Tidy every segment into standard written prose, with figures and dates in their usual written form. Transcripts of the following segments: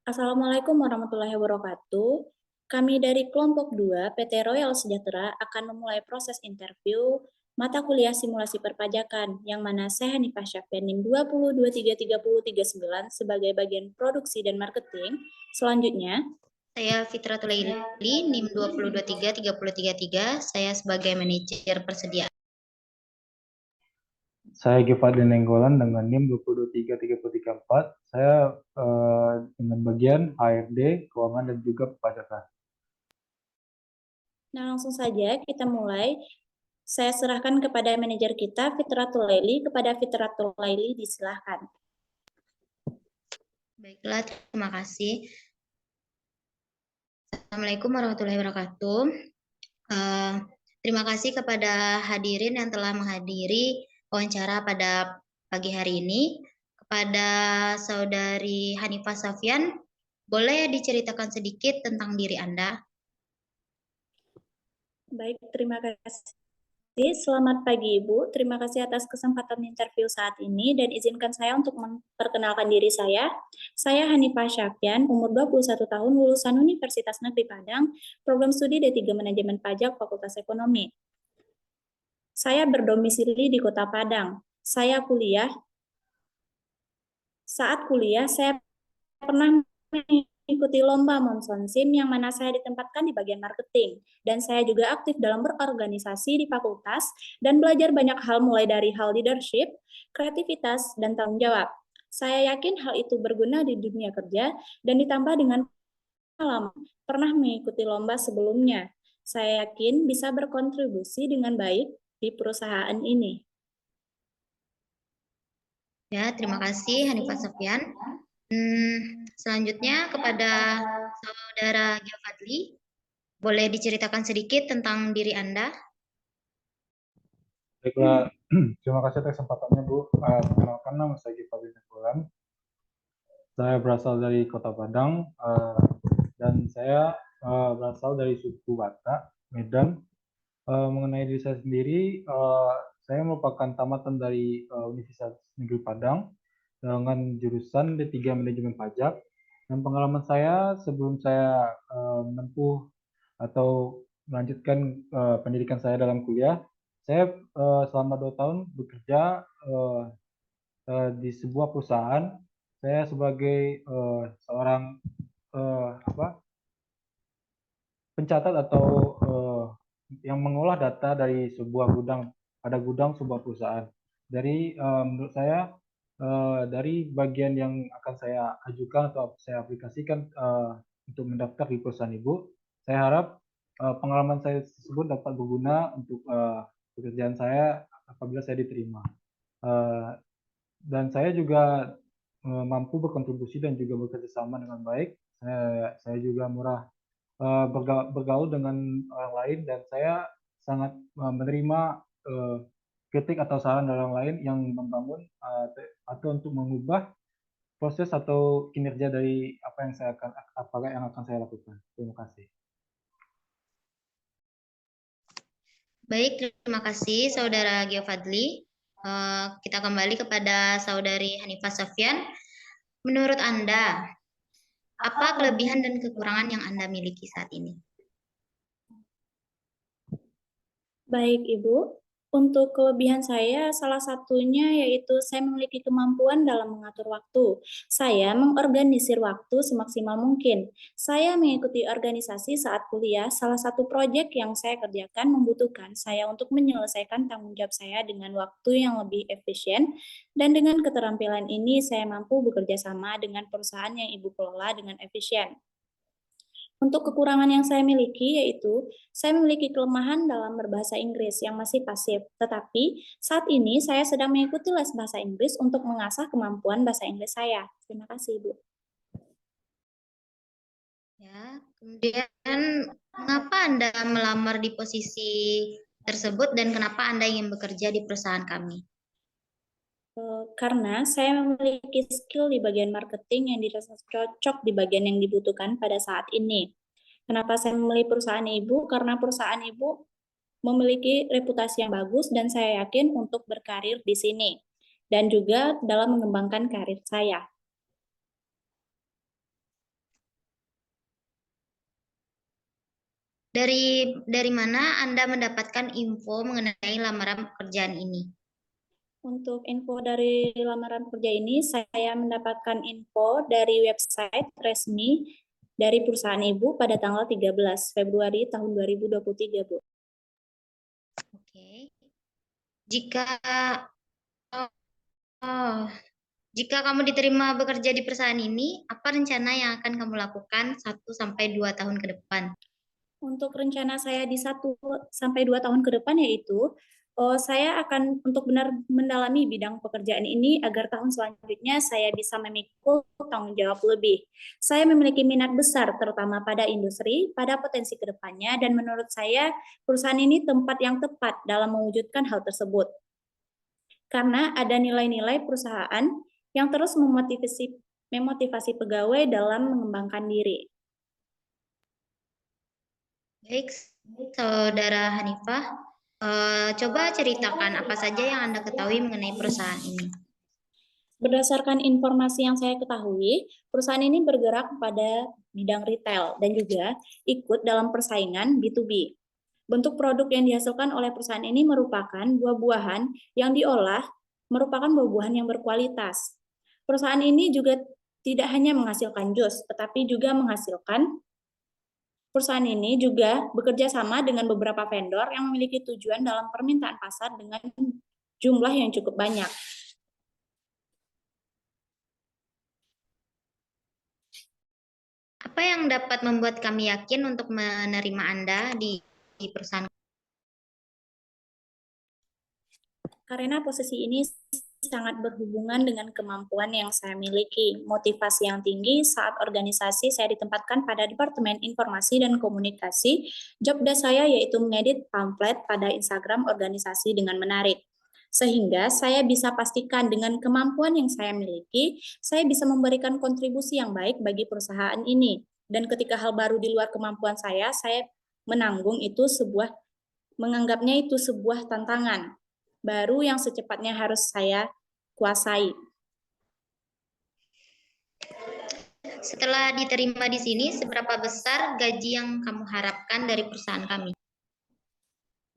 Assalamualaikum warahmatullahi wabarakatuh. Kami dari kelompok 2 PT Royal Sejahtera akan memulai proses interview mata kuliah simulasi perpajakan yang mana saya Hanifah Syafyan NIM 20233039 sebagai bagian produksi dan marketing. Selanjutnya, Saya Fitratul Laili, NIM 20233033. Saya sebagai manajer persediaan. Saya Gifadli Nenggolan dengan NIM 20233034. Saya dengan bagian HRD, keuangan dan juga perpajakan. nah langsung saja kita mulai. Saya serahkan kepada manajer kita, Fitratul Laili. Kepada Fitratul Laili, disilahkan. Baiklah, terima kasih. Assalamualaikum warahmatullahi wabarakatuh. Terima kasih kepada hadirin yang telah menghadiri wawancara pada pagi hari ini. Kepada Saudari Hanifah Syafyan, boleh diceritakan sedikit tentang diri Anda? Baik, terima kasih. Selamat pagi Ibu, terima kasih atas kesempatan interview saat ini dan izinkan saya untuk memperkenalkan diri saya. Saya Hanifah Syafyan, umur 21 tahun, lulusan Universitas Negeri Padang, program studi D3 Manajemen Pajak Fakultas Ekonomi. Saya berdomisili di Kota Padang. Saat kuliah, saya pernah mengikuti lomba Monson-SIM yang mana saya ditempatkan di bagian marketing. Dan saya juga aktif dalam berorganisasi di fakultas dan belajar banyak hal mulai dari hal leadership, kreativitas, dan tanggung jawab. Saya yakin hal itu berguna di dunia kerja dan ditambah dengan pengalaman pernah mengikuti lomba sebelumnya. Saya yakin bisa berkontribusi dengan baik di perusahaan ini. Ya, terima kasih Hanifah Syafyan. Selanjutnya kepada Saudara Giovanni, boleh diceritakan sedikit tentang diri Anda? Baiklah, terima kasih atas kesempatannya Bu. Perkenalkan, nama saya Giovanni Nenggolan. Saya berasal dari Kota Padang dan saya berasal dari suku Batak, Medan. Mengenai diri saya sendiri, saya merupakan tamatan dari Universitas Negeri Padang dengan jurusan D3 Manajemen Pajak. Dan pengalaman saya sebelum saya menempuh atau melanjutkan pendidikan saya dalam kuliah, saya selama 2 tahun bekerja di sebuah perusahaan. Saya sebagai seorang pencatat atau yang mengolah data dari sebuah gudang, ada gudang sebuah perusahaan. Dari menurut saya dari bagian yang akan saya ajukan atau saya aplikasikan untuk mendaftar di perusahaan ibu, saya harap pengalaman saya tersebut dapat berguna untuk pekerjaan saya apabila saya diterima. Dan saya juga mampu berkontribusi dan juga bekerja sama dengan baik. Saya juga murah bergaul dengan orang lain dan saya sangat menerima kritik atau saran dari orang lain yang membangun atau untuk mengubah proses atau kinerja dari apa yang akan saya lakukan. Terima kasih. Baik, terima kasih Saudara Giovanni. Kita kembali kepada Saudari Hanifah Syafyan. Menurut Anda, apa kelebihan dan kekurangan yang Anda miliki saat ini? Baik, Ibu. Untuk kelebihan saya, salah satunya yaitu saya memiliki kemampuan dalam mengatur waktu. Saya mengorganisir waktu semaksimal mungkin. Saya mengikuti organisasi saat kuliah. Salah satu proyek yang saya kerjakan membutuhkan saya untuk menyelesaikan tanggung jawab saya dengan waktu yang lebih efisien. Dan dengan keterampilan ini, saya mampu bekerja sama dengan perusahaan yang Ibu kelola dengan efisien. Untuk kekurangan yang saya miliki yaitu saya memiliki kelemahan dalam berbahasa Inggris yang masih pasif. Tetapi saat ini saya sedang mengikuti les bahasa Inggris untuk mengasah kemampuan bahasa Inggris saya. Terima kasih, Ibu. Ya, kemudian mengapa Anda melamar di posisi tersebut dan kenapa Anda ingin bekerja di perusahaan kami? Karena saya memiliki skill di bagian marketing yang dirasa cocok di bagian yang dibutuhkan pada saat ini. Kenapa saya memilih perusahaan Ibu? Karena perusahaan Ibu memiliki reputasi yang bagus dan saya yakin untuk berkarir di sini. Dan juga dalam mengembangkan karir saya. Dari mana Anda mendapatkan info mengenai lamaran pekerjaan ini? Untuk info dari lamaran kerja ini, saya mendapatkan info dari website resmi dari perusahaan Ibu pada tanggal 13 Februari tahun 2023, Bu. Oke. Jika oh, jika kamu diterima bekerja di perusahaan ini, apa rencana yang akan kamu lakukan 1-2 tahun ke depan? Untuk rencana saya di 1 sampai 2 tahun ke depan yaitu saya akan untuk benar mendalami bidang pekerjaan ini agar tahun selanjutnya saya bisa memikul tanggung jawab lebih. Saya memiliki minat besar terutama pada industri, pada potensi kedepannya, dan menurut saya perusahaan ini tempat yang tepat dalam mewujudkan hal tersebut. Karena ada nilai-nilai perusahaan yang terus memotivasi pegawai dalam mengembangkan diri. Baik, Saudara Hanifah, coba ceritakan apa saja yang Anda ketahui mengenai perusahaan ini. Berdasarkan informasi yang saya ketahui, perusahaan ini bergerak pada bidang retail dan juga ikut dalam persaingan B2B. Bentuk produk yang dihasilkan oleh perusahaan ini merupakan buah-buahan yang diolah, merupakan buah-buahan yang berkualitas. Perusahaan ini juga tidak hanya menghasilkan jus, tetapi juga perusahaan ini juga bekerja sama dengan beberapa vendor yang memiliki tujuan dalam permintaan pasar dengan jumlah yang cukup banyak. Apa yang dapat membuat kami yakin untuk menerima Anda di perusahaan? Karena posisi ini sangat berhubungan dengan kemampuan yang saya miliki, motivasi yang tinggi saat organisasi saya ditempatkan pada Departemen Informasi dan Komunikasi. Job desk saya yaitu mengedit pamflet pada Instagram organisasi dengan menarik. Sehingga saya bisa pastikan dengan kemampuan yang saya miliki, saya bisa memberikan kontribusi yang baik bagi perusahaan ini. Dan ketika hal baru di luar kemampuan saya menganggapnya itu sebuah tantangan baru yang secepatnya harus saya kuasai. Setelah diterima di sini, seberapa besar gaji yang kamu harapkan dari perusahaan kami?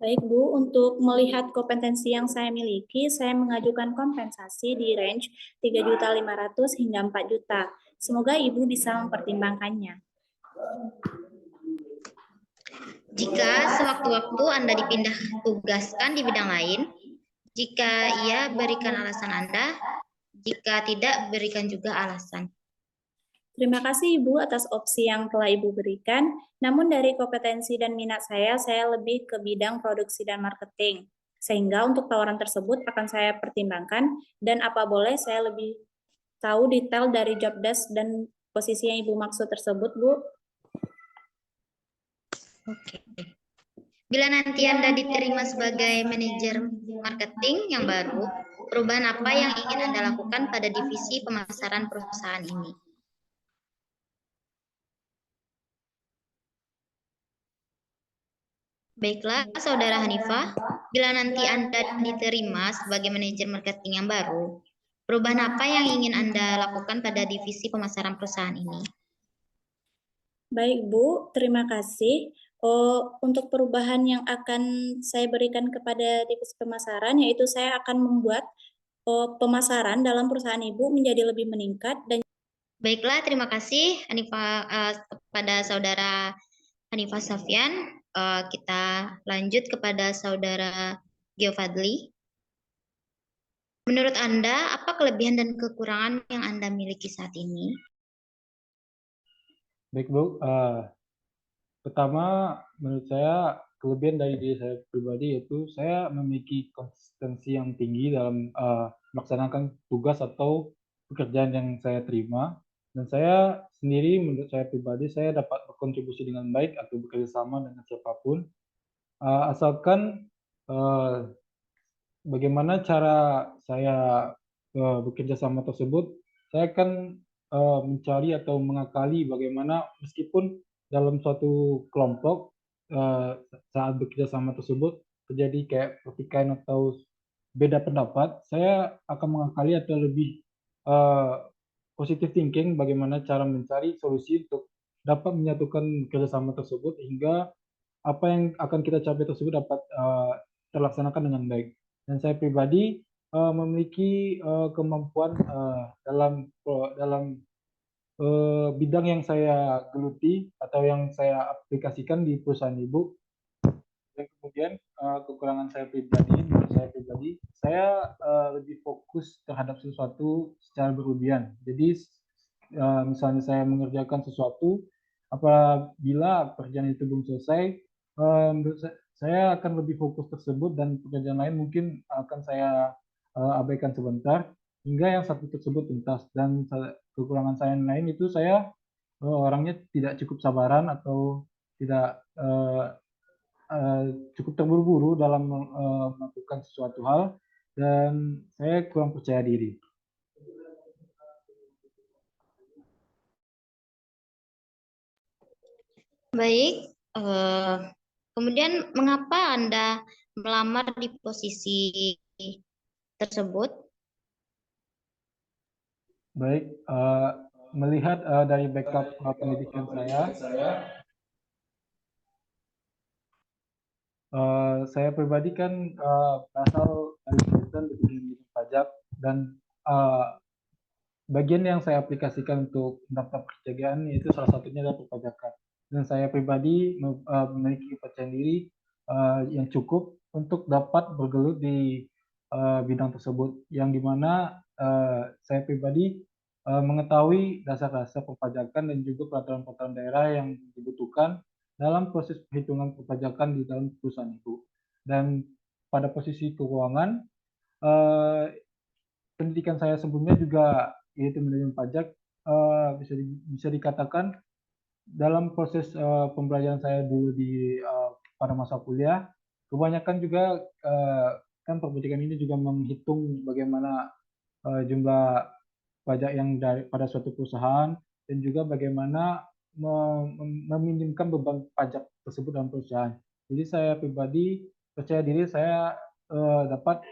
Baik Bu, untuk melihat kompetensi yang saya miliki, saya mengajukan kompensasi di range 3.500.000 hingga 4 juta. Semoga Ibu bisa mempertimbangkannya. Jika sewaktu-waktu Anda dipindah tugaskan di bidang lain, jika iya, berikan alasan Anda. Jika tidak, berikan juga alasan. Terima kasih Ibu atas opsi yang telah Ibu berikan. Namun dari kompetensi dan minat saya lebih ke bidang produksi dan marketing. Sehingga untuk tawaran tersebut akan saya pertimbangkan dan apa boleh saya lebih tahu detail dari job desk dan posisi yang Ibu maksud tersebut, Bu. Oke. Bila nanti Anda diterima sebagai manajer marketing yang baru, perubahan apa yang ingin Anda lakukan pada divisi pemasaran perusahaan ini? Baiklah, Saudara Hanifah, bila nanti Anda diterima sebagai manajer marketing yang baru, perubahan apa yang ingin Anda lakukan pada divisi pemasaran perusahaan ini? Baik Bu, terima kasih. Untuk perubahan yang akan saya berikan kepada divisi pemasaran, yaitu saya akan membuat pemasaran dalam perusahaan Ibu menjadi lebih meningkat dan Baiklah, terima kasih kepada Saudara Hanifah Safian. Kita lanjut kepada Saudara Giovanni. Menurut Anda, apa kelebihan dan kekurangan yang Anda miliki saat ini? Baik Bu, pertama menurut saya kelebihan dari diri saya pribadi yaitu saya memiliki konsistensi yang tinggi dalam melaksanakan tugas atau pekerjaan yang saya terima, dan saya sendiri menurut saya pribadi saya dapat berkontribusi dengan baik atau bekerja sama dengan siapapun, asalkan bagaimana cara saya bekerja sama tersebut, saya akan mencari atau mengakali bagaimana meskipun dalam suatu kelompok saat bekerja sama tersebut terjadi kayak pertikaian atau beda pendapat, saya akan mengakali atau lebih positive thinking bagaimana cara mencari solusi untuk dapat menyatukan kerjasama tersebut hingga apa yang akan kita capai tersebut dapat terlaksanakan dengan baik. Dan saya pribadi memiliki kemampuan dalam bidang yang saya geluti atau yang saya aplikasikan di perusahaan ibu. Dan kemudian kekurangan saya pribadi, menurut saya pribadi, saya lebih fokus terhadap sesuatu secara berlebihan. Jadi misalnya saya mengerjakan sesuatu, apabila pekerjaan itu belum selesai, saya akan lebih fokus tersebut dan pekerjaan lain mungkin akan saya abaikan sebentar hingga yang satu tersebut tuntas. Dan kekurangan saya yang lain itu saya orangnya tidak cukup sabaran atau tidak cukup terburu-buru dalam melakukan sesuatu hal dan saya kurang percaya diri. Baik, kemudian mengapa Anda melamar di posisi tersebut? Baik, melihat dari backup pendidikan saya pribadi kan berasal dari jurusan Manajemen Pajak dan bagian yang saya aplikasikan untuk mendaftar percerjaan itu salah satunya adalah perpajakan. Dan saya pribadi memiliki kepercayaan diri yang cukup untuk dapat bergelut di bidang tersebut, yang dimana saya pribadi mengetahui dasar-dasar perpajakan dan juga peraturan-peraturan daerah yang dibutuhkan dalam proses perhitungan perpajakan di dalam perusahaan itu. Dan pada posisi keuangan, pendidikan saya sebelumnya juga yaitu manajemen pajak, bisa dikatakan dalam proses pembelajaran saya dulu pada masa kuliah, kebanyakan juga kan perpajakan ini juga menghitung bagaimana jumlah pajak yang pada suatu perusahaan dan juga bagaimana meminimkan beban pajak tersebut dalam perusahaan. Jadi saya pribadi percaya diri saya dapat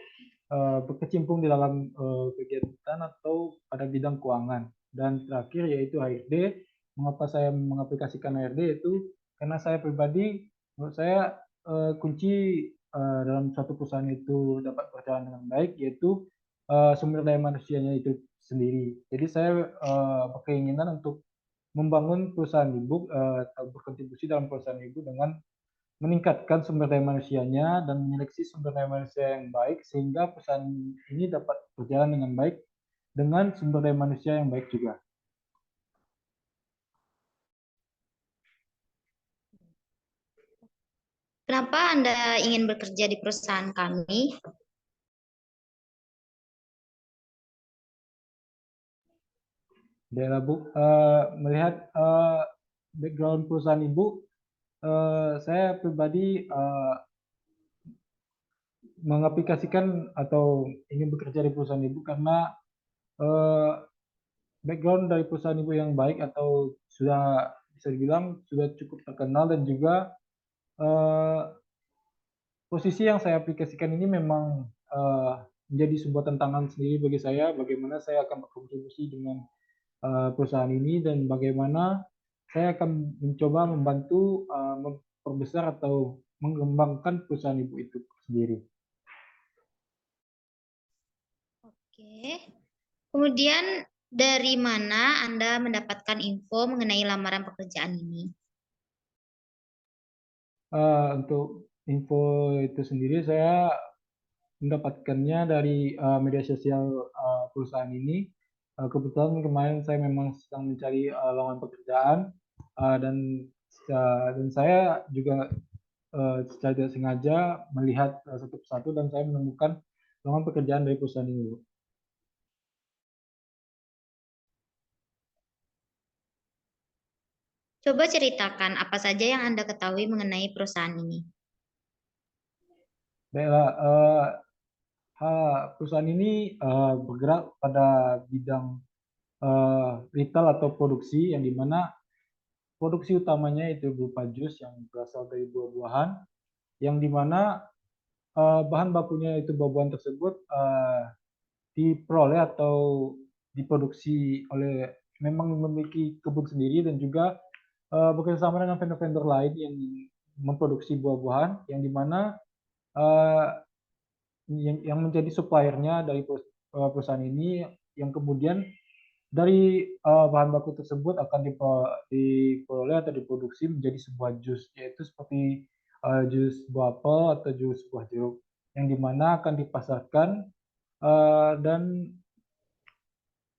berkecimpung di dalam kegiatan atau pada bidang keuangan. Dan terakhir yaitu HRD. Mengapa saya mengaplikasikan HRD itu karena saya pribadi, menurut saya kunci dalam suatu perusahaan itu dapat berjalan dengan baik yaitu sumber daya manusianya itu sendiri. Jadi saya berkeinginan untuk membangun perusahaan ibu, berkontribusi dalam perusahaan ibu dengan meningkatkan sumber daya manusianya dan menyeleksi sumber daya manusia yang baik sehingga perusahaan ini dapat berjalan dengan baik dengan sumber daya manusia yang baik juga. Kenapa Anda ingin bekerja di perusahaan kami? Daerah Bu, melihat background perusahaan Ibu, saya pribadi mengaplikasikan atau ingin bekerja di perusahaan Ibu karena background dari perusahaan Ibu yang baik atau sudah bisa dibilang sudah cukup terkenal dan juga posisi yang saya aplikasikan ini memang menjadi sebuah tantangan sendiri bagi saya, bagaimana saya akan berkontribusi dengan perusahaan ini dan bagaimana saya akan mencoba membantu memperbesar atau mengembangkan perusahaan ibu itu sendiri. Oke. Kemudian dari mana Anda mendapatkan info mengenai lamaran pekerjaan ini? Untuk info itu sendiri saya mendapatkannya dari media sosial perusahaan ini. Kebetulan kemarin saya memang sedang mencari lowongan pekerjaan dan saya juga secara tidak sengaja melihat satu persatu dan saya menemukan lowongan pekerjaan dari perusahaan ini. Coba ceritakan apa saja yang Anda ketahui mengenai perusahaan ini. Baiklah, perusahaan ini bergerak pada bidang retail atau produksi yang dimana produksi utamanya itu berupa jus yang berasal dari buah-buahan yang dimana bahan bakunya itu buah-buahan tersebut diperoleh atau diproduksi oleh memang memiliki kebun sendiri dan juga bekerjasama dengan vendor-vendor lain yang memproduksi buah-buahan yang dimana eh, yang menjadi suppliernya dari perusahaan ini, yang kemudian dari bahan baku tersebut akan diperoleh atau diproduksi menjadi sebuah jus, yaitu seperti jus buah apel atau jus buah jeruk, yang dimana akan dipasarkan. Dan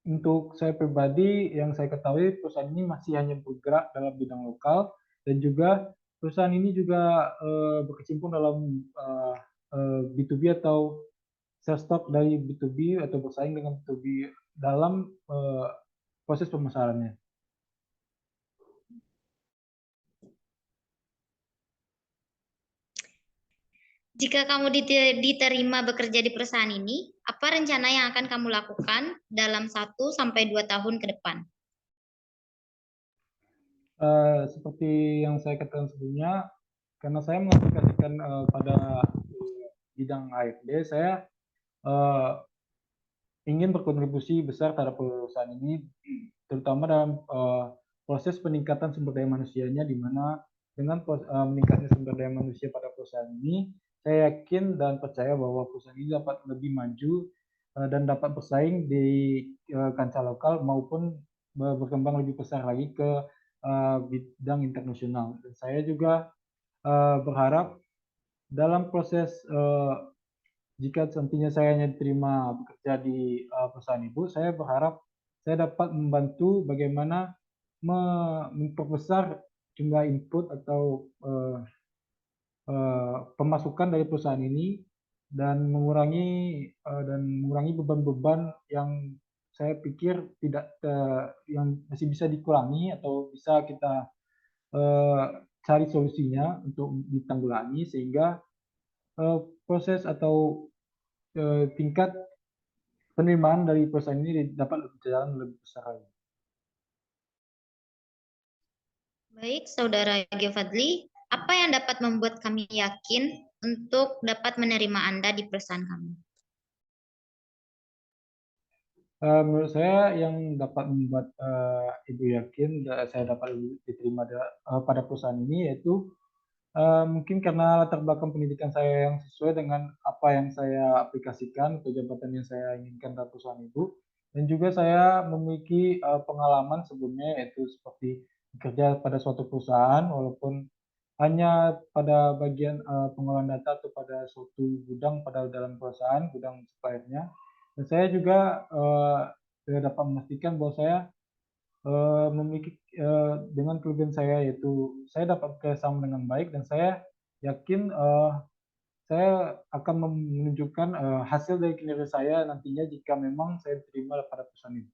untuk saya pribadi, yang saya ketahui perusahaan ini masih hanya bergerak dalam bidang lokal, dan juga perusahaan ini juga berkecimpung dalam B2B atau sales stock dari B2B atau bersaing dengan B2B dalam proses pemasarannya. Jika kamu diterima bekerja di perusahaan ini, apa rencana yang akan kamu lakukan dalam 1 sampai 2 tahun ke depan? Seperti yang saya katakan sebelumnya, karena saya mengaplikasikan pada bidang AFD, saya uh, ingin berkontribusi besar terhadap perusahaan ini, terutama dalam proses peningkatan sumber daya manusianya, di mana dengan meningkatnya sumber daya manusia pada perusahaan ini, saya yakin dan percaya bahwa perusahaan ini dapat lebih maju dan dapat bersaing di kancah lokal maupun berkembang lebih besar lagi ke bidang internasional. Dan saya juga berharap dalam proses jika nantinya saya hanya diterima bekerja di perusahaan ibu, saya berharap saya dapat membantu bagaimana memperbesar jumlah input atau pemasukan dari perusahaan ini, dan mengurangi beban-beban yang saya pikir tidak yang masih bisa dikurangi atau bisa kita cari solusinya untuk ditanggulangi, sehingga proses atau tingkat penerimaan dari perusahaan ini dapat berjalan lebih besar lagi. Baik, Saudara Giovanni, apa yang dapat membuat kami yakin untuk dapat menerima Anda di perusahaan kami? Menurut saya yang dapat membuat Ibu yakin saya dapat diterima pada perusahaan ini, yaitu mungkin karena latar belakang pendidikan saya yang sesuai dengan apa yang saya aplikasikan atau jabatan yang saya inginkan dalam perusahaan Ibu, dan juga saya memiliki pengalaman sebelumnya, yaitu seperti bekerja pada suatu perusahaan walaupun hanya pada bagian pengolahan data atau pada suatu gudang pada dalam perusahaan, gudang suppliernya. Dan saya juga dapat memastikan bahwa saya memiliki dengan kelebihan saya, yaitu saya dapat bekerjasama dengan baik, dan saya yakin saya akan menunjukkan hasil dari kinerja saya nantinya jika memang saya diterima pada perusahaan ini.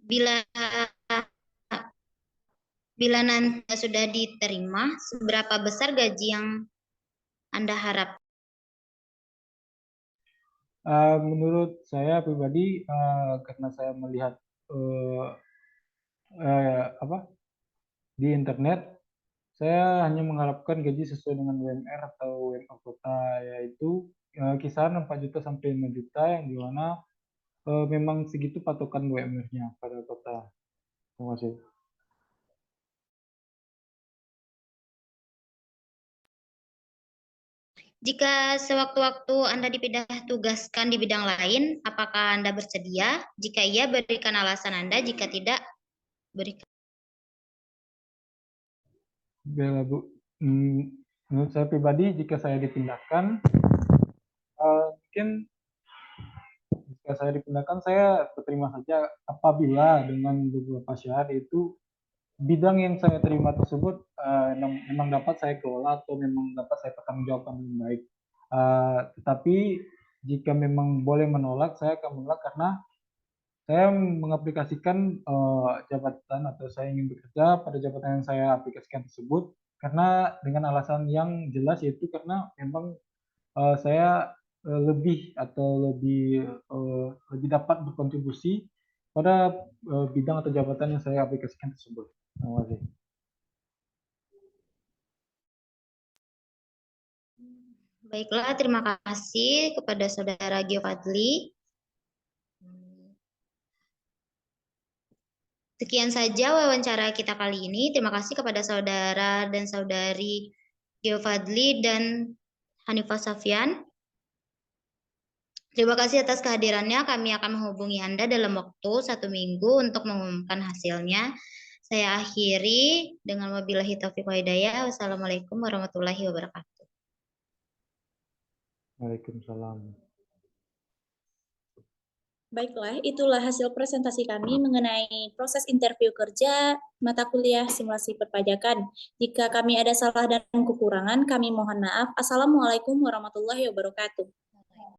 Bila bila nanti sudah diterima, seberapa besar gaji yang Anda harap? Menurut saya pribadi, karena saya melihat apa di internet, saya hanya mengharapkan gaji sesuai dengan UMR atau UMR kota, yaitu kisaran 4 juta sampai 5 juta, yang dimana memang segitu patokan UMR-nya pada kota. Terima kasih. Jika sewaktu-waktu Anda dipindah tugaskan di bidang lain, apakah Anda bersedia? Jika iya, berikan alasan Anda. Jika tidak, berikan. Bella, Bu. Menurut saya pribadi, jika saya dipindahkan, mungkin jika saya dipindahkan, saya berterima saja apabila dengan beberapa syarat, itu bidang yang saya terima tersebut memang dapat saya kelola atau memang dapat saya pertanggungjawabkan dengan baik. Tetapi jika memang boleh menolak, saya akan menolak karena saya mengaplikasikan jabatan atau saya ingin bekerja pada jabatan yang saya aplikasikan tersebut karena dengan alasan yang jelas, yaitu karena memang saya lebih atau lebih dapat berkontribusi pada bidang atau jabatan yang saya aplikasikan tersebut. Terima kasih. Baiklah, terima kasih kepada Saudara Giovanni. Sekian saja wawancara kita kali ini. Terima kasih kepada saudara dan saudari Geo Fadli dan Hanifah Safian. Terima kasih atas kehadirannya. Kami akan menghubungi Anda dalam waktu 1 minggu untuk mengumumkan hasilnya. Saya akhiri dengan wabillahi taufiq wa hidayah. Wassalamualaikum warahmatullahi wabarakatuh. Waalaikumsalam. Baiklah, itulah hasil presentasi kami mengenai proses interview kerja mata kuliah simulasi perpajakan. Jika kami ada salah dan kekurangan, kami mohon maaf. Assalamualaikum warahmatullahi wabarakatuh.